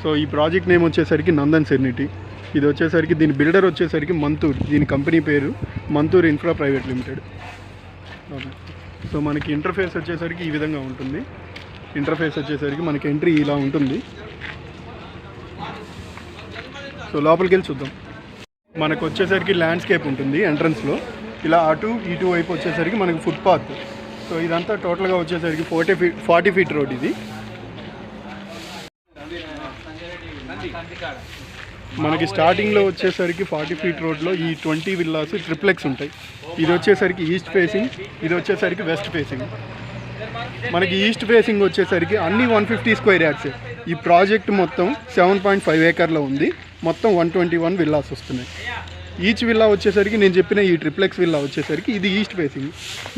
So ఈ project name వచ్చేసరికి నందన్ సెర్నిటీ. ఇది వచ్చేసరికి దీని బిల్డర్ వచ్చేసరికి మంతూర్, దీని కంపెనీ పేరు Mantur infra private limited. So మనకి ఇంటర్ఫేస్ వచ్చేసరికి ఈ విధంగా ఉంటుంది. ఇంటర్ఫేస్ వచ్చేసరికి మనకి ఎంట్రీ ఇలా ఉంటుంది. సో లోపలికి వెళ్ళి చూద్దాం. మనకు వచ్చేసరికి ల్యాండ్స్కేప్ ఉంటుంది ఎంట్రన్స్లో. ఇలా అటు ఇటు వైపు వచ్చేసరికి మనకి ఫుట్పాత్. సో ఇదంతా టోటల్గా వచ్చేసరికి 40 ఫీట్ రోడ్. ఇది మనకి స్టార్టింగ్లో వచ్చేసరికి 40 ఫీట్ రోడ్లో ఈ 20 విల్లాస్ ట్రిప్లెక్స్ ఉంటాయి. ఇది వచ్చేసరికి ఈస్ట్ ఫేసింగ్, ఇది వచ్చేసరికి వెస్ట్ ఫేసింగ్. మనకి ఈస్ట్ ఫేసింగ్ వచ్చేసరికి అన్ని 150 స్క్వేర్ యార్డ్స్. ఈ ప్రాజెక్ట్ మొత్తం 7.5 ఏకర్లో ఉంది. మొత్తం 121 విల్లాస్ వస్తున్నాయి. ఈచ్ విల్లా వచ్చేసరికి నేను చెప్పిన ఈ ట్రిప్లెక్స్ విల్లా వచ్చేసరికి ఇది ఈస్ట్ ఫేసింగ్.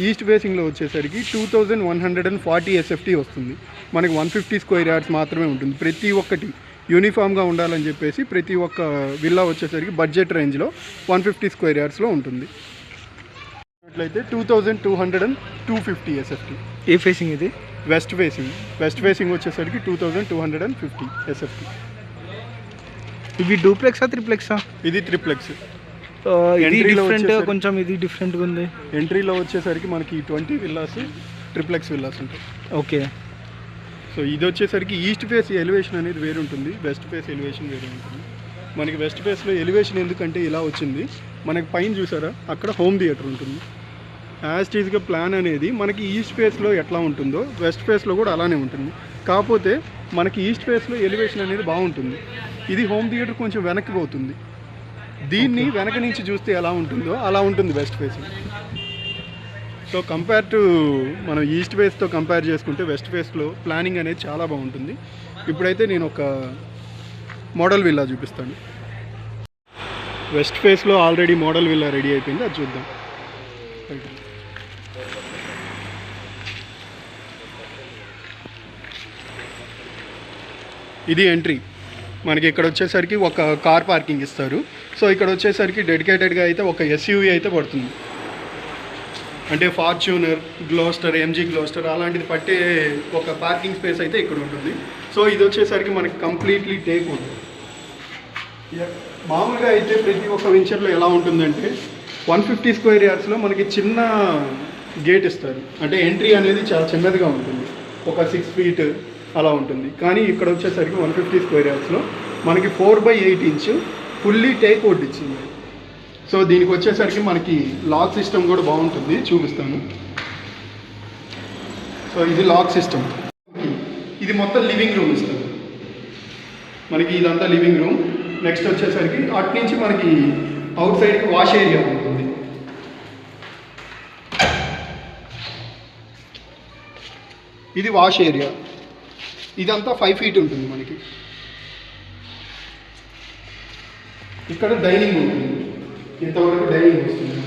ఈస్ట్ ఫేసింగ్లో వచ్చేసరికి 2140 SFT వస్తుంది. మనకి 150 స్క్వేర్ యార్డ్స్ మాత్రమే ఉంటుంది. ప్రతి ఒక్కటి యూనిఫామ్గా ఉండాలని చెప్పేసి ప్రతి ఒక్క విల్లా వచ్చేసరికి బడ్జెట్ రేంజ్లో 150 స్క్వేర్ యార్డ్స్లో ఉంటుంది. అట్లయితే 2250 SFT. ఏ ఫేసింగ్ ఇది? West facing. వెస్ట్ ఫేసింగ్ వచ్చేసరికి 2250 SFT. ఇవి డూప్లెక్సా త్రిప్లెక్సా? ఇది త్రిప్లెక్స్. ఇది డిఫరెంట్, కొంచెం ఇది డిఫరెంట్గా ఉంది. ఎంట్రీలో వచ్చేసరికి మనకి 20 విల్లాస్ ట్రిప్లెక్స్ విల్లాస్ ఉంటాయి. ఓకే. సో ఇది వచ్చేసరికి ఈస్ట్ ఫేస్ ఎలివేషన్ అనేది వేరు ఉంటుంది, వెస్ట్ ఫేస్ ఎలివేషన్ వేరే ఉంటుంది. మనకి వెస్ట్ ఫేస్లో ఎలివేషన్ ఎందుకంటే ఇలా వచ్చింది. మనకి పైన చూసారా, అక్కడ హోమ్ థియేటర్ ఉంటుంది. యాజ్ టీజ్గా ప్లాన్ అనేది మనకి ఈస్ట్ ఫేస్లో ఎట్లా ఉంటుందో వెస్ట్ ఫేస్లో కూడా అలానే ఉంటుంది. కాకపోతే మనకి ఈస్ట్ ఫేస్లో ఎలివేషన్ అనేది బాగుంటుంది. ఇది హోమ్ థియేటర్ కొంచెం వెనక్కి పోతుంది. దీన్ని వెనక నుంచి చూస్తే ఎలా ఉంటుందో అలా ఉంటుంది west facing. So compare to మనం ఈస్ట్ ఫేస్తో కంపేర్ చేసుకుంటే వెస్ట్ ఫేస్లో ప్లానింగ్ అనేది చాలా బాగుంటుంది. ఇప్పుడైతే నేను ఒక మోడల్ విల్లా చూపిస్తాను. వెస్ట్ ఫేస్లో ఆల్రెడీ మోడల్ విల్లా రెడీ అయిపోయింది, అది చూద్దాం. ఇది ఎంట్రీ. మనకి ఇక్కడ వచ్చేసరికి ఒక కార్ పార్కింగ్ ఇస్తారు. సో ఇక్కడ వచ్చేసరికి డెడికేటెడ్గా అయితే ఒక SUV అయితే పడుతుంది. అంటే ఫార్చ్యూనర్, గ్లోస్టర్, MG గ్లోస్టర్ అలాంటిది పట్టే ఒక పార్కింగ్ స్పేస్ అయితే ఇక్కడ ఉంటుంది. సో ఇది వచ్చేసరికి మనకి కంప్లీట్లీ టేక్ ఉంటుంది. మామూలుగా అయితే ప్రతి ఒక్క వెంచర్లో ఎలా ఉంటుందంటే 150 స్క్వేర్ యార్డ్స్లో మనకి చిన్న గేట్ ఇస్తారు. అంటే ఎంట్రీ అనేది చాలా చిన్నదిగా ఉంటుంది, ఒక 6 ఫీట్ అలా ఉంటుంది. కానీ ఇక్కడ వచ్చేసరికి 150 స్క్వేర్ యార్డ్స్లో మనకి 4/8 ఇంచ్ ఫుల్లీ టేక్ వుడ్ ఇచ్చింది. సో దీనికి వచ్చేసరికి మనకి లాక్ సిస్టమ్ కూడా బాగుంటుంది, చూపిస్తాను. సో ఇది లాక్ సిస్టమ్. ఇది మొత్తం లివింగ్ రూమ్ ఇస్తుంది మనకి. ఇదంతా లివింగ్ రూమ్. నెక్స్ట్ వచ్చేసరికి అటు నుంచి మనకి అవుట్ సైడ్కి వాష్ ఏరియా ఉంటుంది. ఇది వాష్ ఏరియా. ఇదంతా 5 ఫీట్ ఉంటుంది మనకి. ఇక్కడ డైనింగ్ ఉంటుంది, ఇంతవరకు డైనింగ్ వస్తుంది.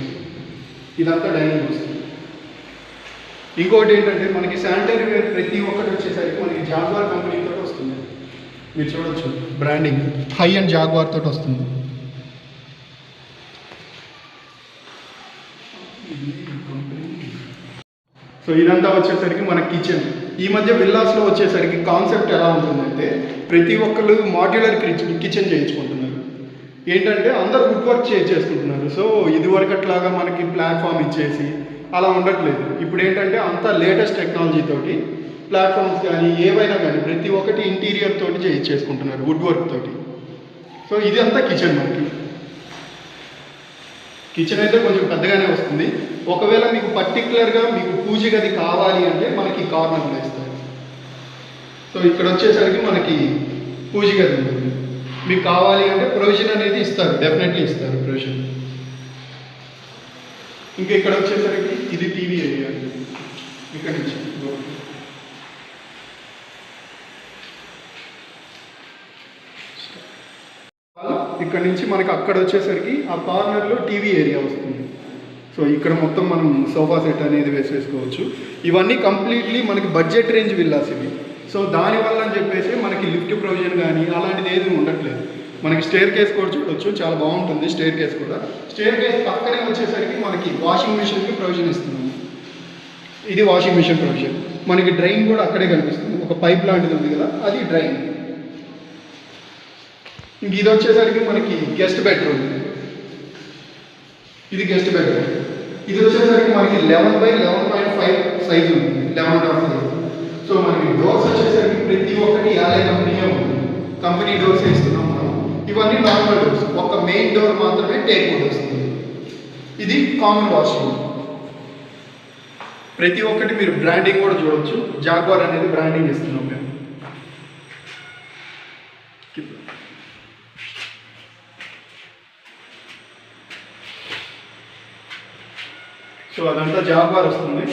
ఇదంతా డైనింగ్ వస్తుంది. ఇంకోటి ఏంటంటే మనకి శానిటరీ వేర్ ప్రతి ఒక్కటి వచ్చేసరికి మనకి జాగ్వార్ కంపెనీతో వస్తుంది. మీరు చూడొచ్చు బ్రాండింగ్ హై అండ్ జాగ్వార్ తోటి వస్తుంది. సో ఇదంతా వచ్చేసరికి మన కిచెన్. ఈ మధ్య విల్లాస్లో వచ్చేసరికి కాన్సెప్ట్ ఎలా ఉంటుందంటే ప్రతి ఒక్కరు మాడ్యులర్ కిచెన్ చేయించుకుంటున్నారు. ఏంటంటే అందరూ వుడ్ వర్క్ చేసుకుంటున్నారు. సో ఇదివరకట్లాగా మనకి ప్లాట్ఫామ్ ఇచ్చేసి అలా ఉండట్లేదు. ఇప్పుడు ఏంటంటే అంతా లేటెస్ట్ టెక్నాలజీ తోటి ప్లాట్ఫామ్స్ కానీ ఏవైనా కానీ ప్రతి ఒక్కటి ఇంటీరియర్ తోటి చేసుకుంటున్నారు, వుడ్ వర్క్ తోటి. సో ఇది అంతా కిచెన్. మనకి కిచెన్ అయితే కొంచెం పెద్దగానే వస్తుంది. ఒకవేళ మీకు పర్టికులర్గా మీకు పూజ గది కావాలి అంటే మనకి కార్నర్లో ఇస్తారు. సో ఇక్కడ వచ్చేసరికి మనకి పూజ గది ఉంటుంది. మీకు కావాలి అంటే ప్రొవిజన్ అనేది ఇస్తారు, డెఫినెట్లీ ఇస్తారు ప్రొవిజన్. ఇంకా ఇక్కడ వచ్చేసరికి ఇది టీవీ ఏరియా. ఇక్కడ నుంచి ఇక్కడ నుంచి మనకి అక్కడ వచ్చేసరికి ఆ కార్నర్లో టీవీ ఏరియా వస్తుంది. సో ఇక్కడ మొత్తం మనం సోఫా సెట్ అనేది వేసేసుకోవచ్చు. ఇవన్నీ కంప్లీట్లీ మనకి బడ్జెట్ రేంజ్ విల్లాస్ ఇవి. సో దానివల్ల అని చెప్పేసి మనకి లిఫ్ట్ ప్రొవిజన్ కానీ అలాంటిది ఏది ఉండట్లేదు. మనకి స్టేర్ కేస్ కూడా చూడొచ్చు, చాలా బాగుంటుంది స్టేర్ కేస్ కూడా. స్టేర్ కేస్ పక్కనే వచ్చేసరికి మనకి వాషింగ్ మిషన్కి ప్రొవిజన్ ఇస్తున్నాము. ఇది వాషింగ్ మిషన్ ప్రొవిజన్. మనకి డ్రైన్ కూడా అక్కడే కనిపిస్తుంది, ఒక పైప్ లాంటిది ఉంది కదా, అది డ్రైన్. ఇంక ఇది వచ్చేసరికి మనకి గెస్ట్ బెడ్రూమ్. ఇది గెస్ట్ బెడ్రూమ్. ఇది వచ్చేసరికి మనకి 11/11.5 సైజు ఉంటుంది, 11.5 సైజు. సో మనకి డోర్స్ వచ్చేసరికి ప్రతి ఒక్కటి యాలే కంపెనీయే ఉంటుంది, కంపెనీ డోర్స్ ఇస్తున్నాం మనం. ఇవన్నీ నార్మల్ డోర్స్, ఒక మెయిన్ డోర్ మాత్రమే టేక్ వుడ్ వస్తుంది. ఇది కామన్ వాష్రూమ్. ప్రతి ఒక్కటి మీరు బ్రాండింగ్ కూడా చూడొచ్చు, జాగ్వార్ అనేది బ్రాండింగ్ ఇస్తున్నాం మేము. సో అదంతా జాగ్వార్ వస్తుంది.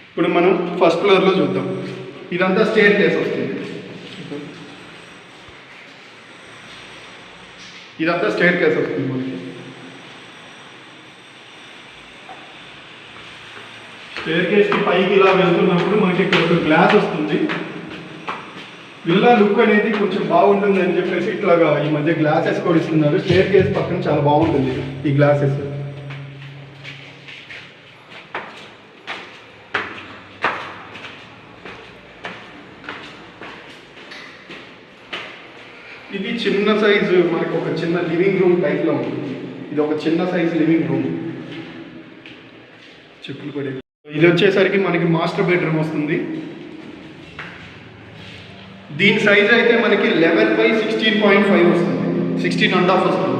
ఇప్పుడు మనం ఫస్ట్ ఫ్లోర్లో చూద్దాం. ఇదంతా స్టేర్ కేస్ వస్తుంది. ఇదంతా స్టేర్ కేస్ వస్తుంది మనకి. స్టేర్ కేస్కి పైకి ఇలా వెళ్తున్నప్పుడు మనకి ఇక్కడ ఒక గ్లాస్ వస్తుంది. విల్లా లుక్ అనేది కొంచెం బాగుంటుంది అని చెప్పేసి ఇట్లాగా ఈ మధ్య గ్లాసెస్ కూడా ఇస్తున్నారు. స్టేర్ కేస్ పక్కన చాలా బాగుంటుంది ఈ గ్లాసెస్. ఇది చిన్న సైజు, మనకి ఒక చిన్న లివింగ్ రూమ్ టైప్లో ఉంటుంది. ఇది ఒక చిన్న సైజు లివింగ్ రూమ్. చెప్పులు పడే. ఇది వచ్చేసరికి మనకి మాస్టర్ బెడ్రూమ్ వస్తుంది. దీని సైజ్ అయితే మనకి 11/16.5 వస్తుంది, 16.5 వస్తుంది.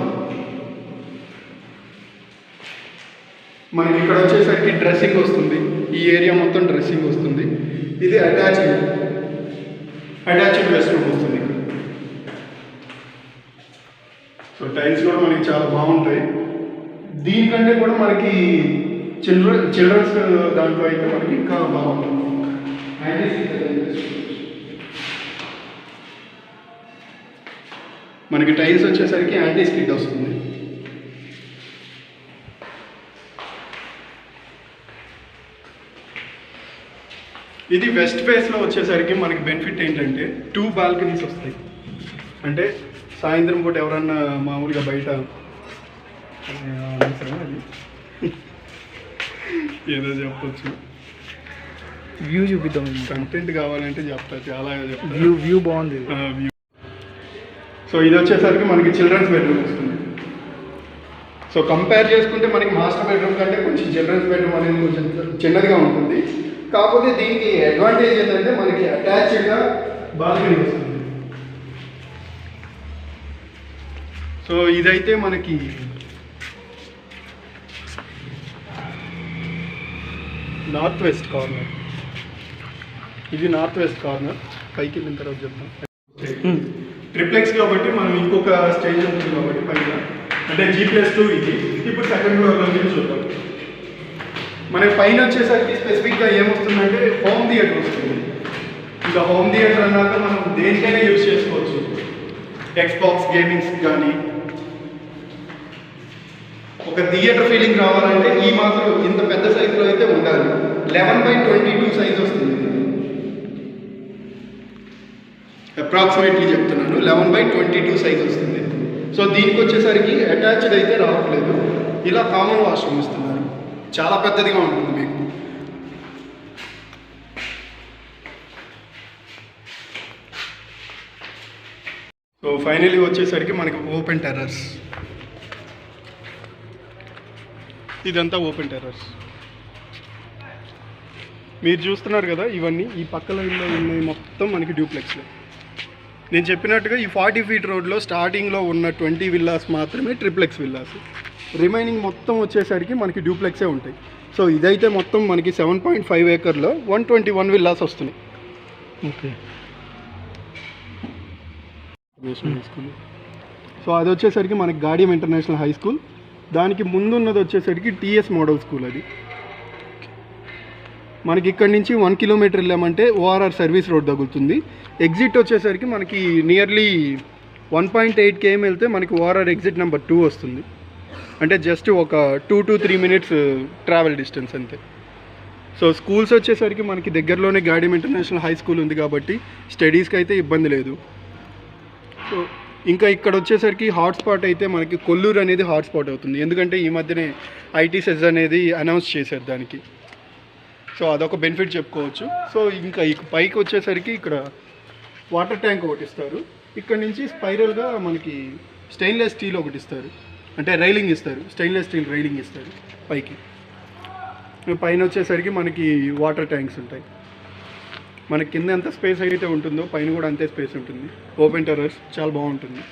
మనకి ఇక్కడ వచ్చేసరికి డ్రెస్సింగ్ వస్తుంది. ఈ ఏరియా మొత్తం డ్రెస్సింగ్ వస్తుంది. ఇది అటాచ్డ్ వెస్ట్ రూమ్ వస్తుంది. సో టైల్స్ కూడా మనకి చాలా బాగుంటాయి. దీనికంటే కూడా మనకి చిల్డ్రన్స్ దాంట్లో అయితే మనకి ఇంకా బాగుంటుంది. మనకి టైల్స్ వచ్చేసరికి యాంటీ స్కిడ్ వస్తుంది. ఇది వెస్ట్ ఫేస్లో వచ్చేసరికి మనకి బెనిఫిట్ ఏంటంటే 2 బాల్కనీస్ వస్తాయి. అంటే సాయంత్రం పూట ఎవరన్నా మామూలుగా బయట ఏదో చెప్పచ్చు, వ్యూ చూపిద్దాం. కంటెంట్ కావాలంటే చెప్తా, చాలా చెప్తా. వ్యూ బాగుంది. వ్యూ. సో ఇది వచ్చేసరికి మనకి చిల్డ్రన్స్ బెడ్రూమ్ వస్తుంది. సో కంపేర్ చేసుకుంటే మనకి మాస్టర్ బెడ్రూమ్ కంటే కొంచెం చిల్డ్రన్స్ బెడ్రూమ్ అనేది కొంచెం చిన్నదిగా ఉంటుంది. కాకపోతే దీనికి అడ్వాంటేజ్ ఏంటంటే మనకి అటాచ్డ్గా బాల్కనీ వస్తుంది. సో ఇదైతే మనకి నార్త్ వెస్ట్ కార్నర్. ఇది నార్త్ వెస్ట్ కార్నర్. పైకి వెళ్ళిన తర్వాత చెప్తాం. ట్రిప్లెక్స్ కాబట్టి మనం ఇంకొక స్టేజ్ ఉంటుంది కాబట్టి పైన అంటే G+2 ఇది. ఇప్పుడు సెకండ్ ఫ్లోర్లో నుంచి చూద్దాం. మనకి పైన వచ్చేసరికి స్పెసిఫిక్గా ఏమొస్తుందంటే హోమ్ థియేటర్ వస్తుంది. ఇంకా హోమ్ థియేటర్ అన్నాక మనం దేనికైనా యూజ్ చేసుకోవచ్చు. ఎక్స్బాక్స్ గేమింగ్స్ కానీ ఒక థియేటర్ ఫీలింగ్ రావాలంటే ఈ మాత్రం ఇంత పెద్ద సైజులో అయితే ఉండాలి. 11/22 సైజ్ వస్తుంది. అప్రాక్సిమేట్లీ చెప్తున్నాను, 11/22 సైజ్ వస్తుంది. సో దీనికి వచ్చేసరికి అటాచ్డ్ అయితే రావట్లేదు, ఇలా కామన్ వాష్రూమ్ ఇస్తున్నారు. చాలా పెద్దదిగా ఉంటుంది మీకు. సో ఫైనలీ వచ్చేసరికి మనకి ఓపెన్ టెర్రస్. ఇదంతా ఓపెన్ టెర్రస్. మీరు చూస్తున్నారు కదా, ఇవన్నీ ఈ పక్క లైన్లో ఉన్నాయి మొత్తం మనకి డ్యూప్లెక్స్లో. నేను చెప్పినట్టుగా ఈ 40 ఫీట్ రోడ్లో స్టార్టింగ్లో ఉన్న 20 విల్లాస్ మాత్రమే ట్రిప్లెక్స్ విల్లాస్. రిమైనింగ్ మొత్తం వచ్చేసరికి మనకి డ్యూప్లెక్సే ఉంటాయి. సో ఇదైతే మొత్తం మనకి 7.5 ఏకర్లో 121 విల్లాస్ వస్తున్నాయి. ఓకే. స్కూల్. సో అది వచ్చేసరికి మనకి గాడియం ఇంటర్నేషనల్ హై స్కూల్. దానికి ముందున్నది వచ్చేసరికి TS మోడల్ స్కూల్. అది మనకి ఇక్కడి నుంచి 1 కిలోమీటర్ వెళ్ళామంటే ORR సర్వీస్ రోడ్ తగులుతుంది. ఎగ్జిట్ వచ్చేసరికి మనకి నియర్లీ 1.8 km వెళ్తే మనకి ORR ఎగ్జిట్ నెంబర్ 2 వస్తుంది. అంటే జస్ట్ ఒక 2 to 3 minutes ట్రావెల్ డిస్టెన్స్ అంతే. సో స్కూల్స్ వచ్చేసరికి మనకి దగ్గరలోనే గాడియం ఇంటర్నేషనల్ హై స్కూల్ ఉంది కాబట్టి స్టడీస్కి అయితే ఇబ్బంది లేదు. సో ఇంకా ఇక్కడ వచ్చేసరికి హాట్స్పాట్ అయితే మనకి కొల్లూరు అనేది హాట్స్పాట్ అవుతుంది. ఎందుకంటే ఈ మధ్యనే IT సెజ్ అనేది అనౌన్స్ చేశారు దానికి. సో అదొక బెనిఫిట్ చెప్పుకోవచ్చు. సో ఇంకా పైకి వచ్చేసరికి ఇక్కడ వాటర్ ట్యాంక్ ఒకటి ఇస్తారు. ఇక్కడ నుంచి స్పైరల్గా మనకి స్టెయిన్లెస్ స్టీల్ ఒకటి ఇస్తారు, అంటే రైలింగ్ ఇస్తారు, స్టెయిన్లెస్ స్టీల్ రైలింగ్ ఇస్తారు పైకి. పైన వచ్చేసరికి మనకి వాటర్ ట్యాంక్స్ ఉంటాయి. మనకి కింద ఎంత స్పేస్ అయితే ఉంటుందో పైన కూడా అంతే స్పేస్ ఉంటుంది. ఓపెన్ టెర్రస్ చాలా బాగుంటుంది.